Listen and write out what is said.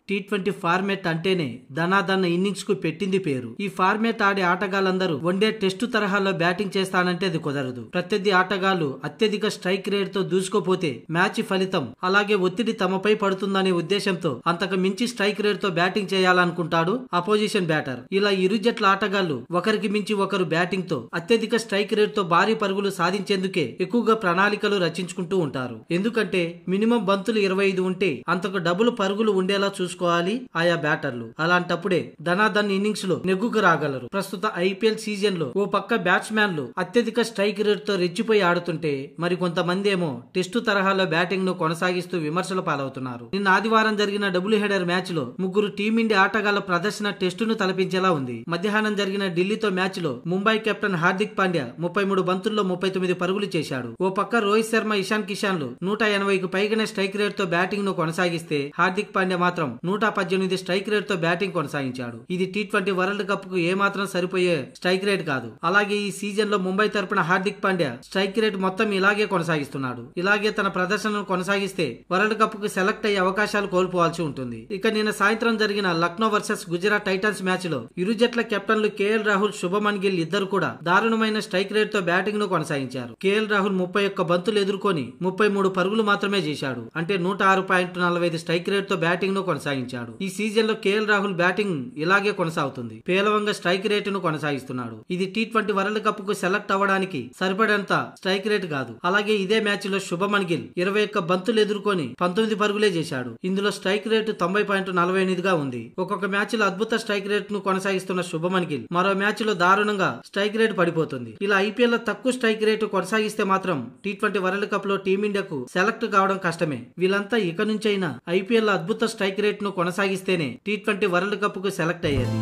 T20 format అంటేనే ధనాధన innings కు పెట్టింది పేరు. ఈ ఫార్మాట్ ఆడే ఆటగాళ్లందరూ వన్డే టెస్టు తరహాలో బ్యాటింగ్ చేస్తానంటే అది కుదరదు. ప్రత్యర్థి ఆటగాళ్లు అత్యధిక స్ట్రైక్ రేట్ తో దూసుకుపోతే మ్యాచ్ ఫలితం అలాగే ఒత్తిడి తమపై పడుతుందనే ఉద్దేశంతో అంతకు మించి స్ట్రైక్ రేట్ తో బ్యాటింగ్ చేయాలనుకుంటాడు అపోజిషన్ బ్యాటర్. ఇలా ఇరు జట్ల ఆటగాళ్లు ఒకరికి మించి ఒకరు బ్యాటింగ్ తో అత్యధిక స్ట్రైక్ రేట్ తో భారీ పరుగులు సాధించేందుకే ఎక్కువగా ప్రణాళికలు రచించుకుంటూ ఉంటారు. ఎందుకంటే మినిమం బంతులు 25 ఉంటే అంతకు డబుల్ పరుగులు ఉండేలా చూసుకోవాలి ఆయా బ్యాటర్లు. అలాంటప్పుడే ధనాధన్ ఇన్నింగ్స్ లో నెగ్గుకు రాగలరు. ప్రస్తుత ఐపీఎల్ సీజన్ లో ఓ పక్క బ్యాట్స్మెన్లు అత్యధిక స్ట్రైక్ రేట్ తో రెచ్చిపోయి ఆడుతుంటే మరి కొంతమంది ఏమో టెస్టు తరహాలో బ్యాటింగ్ ను కొనసాగిస్తూ విమర్శల పాలవుతున్నారు. నిన్న ఆదివారం జరిగిన డబుల్ హెడర్ మ్యాచ్ లో ముగ్గురు టీమిండియా ఆటగాళ్ల ప్రదర్శన టెస్టును తలపించేలా ఉంది. మధ్యాహ్నం జరిగిన ఢిల్లీతో మ్యాచ్ లో ముంబై కెప్టెన్ హార్దిక్ పాండ్యా 33 బంతుల్లో 39 పరుగులు చేశాడు. ఓ పక్క రోహిత్ శర్మ, ఇషాన్ కిషాన్ లు 180కు పైగానే స్ట్రైక్ రేట్ తో బ్యాటింగ్ ను కొనసాగిస్తే హార్దిక్ పాండ్యా మాత్రం 118 స్ట్రైక్ రేట్ తో బ్యాటింగ్ కొనసాగించాడు. ఇది టీ20 వరల్డ్ కప్ కు ఏమాత్రం సరిపోయే స్ట్రైక్ రేట్ కాదు. అలాగే ఈ సీజన్ లో ముంబై తరపున హార్దిక్ పాండ్యా స్ట్రైక్ రేట్ మొత్తం ఇలాగే కొనసాగిస్తున్నాడు. ఇలాగే తన ప్రదర్శనను కొనసాగిస్తే వరల్డ్ కప్ కు సెలెక్ట్ అయ్యే అవకాశాలు కోల్పోవాల్సి ఉంటుంది. ఇక నిన్న సాయంత్రం జరిగిన Lucknow versus Gujarat Titans match లో ఇరు జట్ల కెప్టెన్లు కేఎల్ రాహుల్, శుభమన్ గిల్ ఇద్దరు కూడా దారుణమైన స్ట్రైక్ రేట్ తో బ్యాటింగ్ ను కొనసాగించారు. కేఎల్ రాహుల్ 31 బంతులు ఎదుర్కొని 33 పరుగులు మాత్రమే చేశాడు. అంటే 106.45 స్ట్రైక్ రేట్ తో బ్యాటింగ్ ను కొనసాగించాడు. ఈ సీజన్ లో కేఎల్ రాహుల్ బ్యాటింగ్ ఇలాగే కొనసాగుతుంది. పేలవంగా స్ట్రైక్ రేటును కొనసాగిస్తున్నాడు. ఇది టీ20 వరల్డ్ కప్ కు సెలెక్ట్ అవ్వడానికి సరిపడేంత స్ట్రైక్ రేట్ కాదు. అలాగే ఇదే మ్యాచ్ లో శుభమన్ గిల్ 21 బంతులు ఎదుర్కొని 19 పరుగులే చేశాడు. ఇందులో స్ట్రైక్ రేటు 90.48 గా ఉంది. ఒక్కొక్క మ్యాచ్ లో అద్భుత స్ట్రైక్ రేట్ ను కొనసాగిస్తున్న శుభమన్ గిల్ మరో మ్యాచ్ లో దారుణంగా స్ట్రైక్ రేట్ పడిపోతుంది. ఇలా ఐపీఎల్ లో తక్కువ స్ట్రైక్ రేటు కొనసాగిస్తే మాత్రం టీ20 వరల్డ్ కప్ లో టీమిండియాకు సెలెక్ట్ కావడం కష్టమే. వీళ్ళంతా ఇక నుంచైనా ఐపీఎల్ అద్భుత స్ట్రైక్ రేట్ ను కొనసాగిస్తేనే టీ20 వరల్డ్ కప్ కు సెలెక్ట్ అయ్యేది.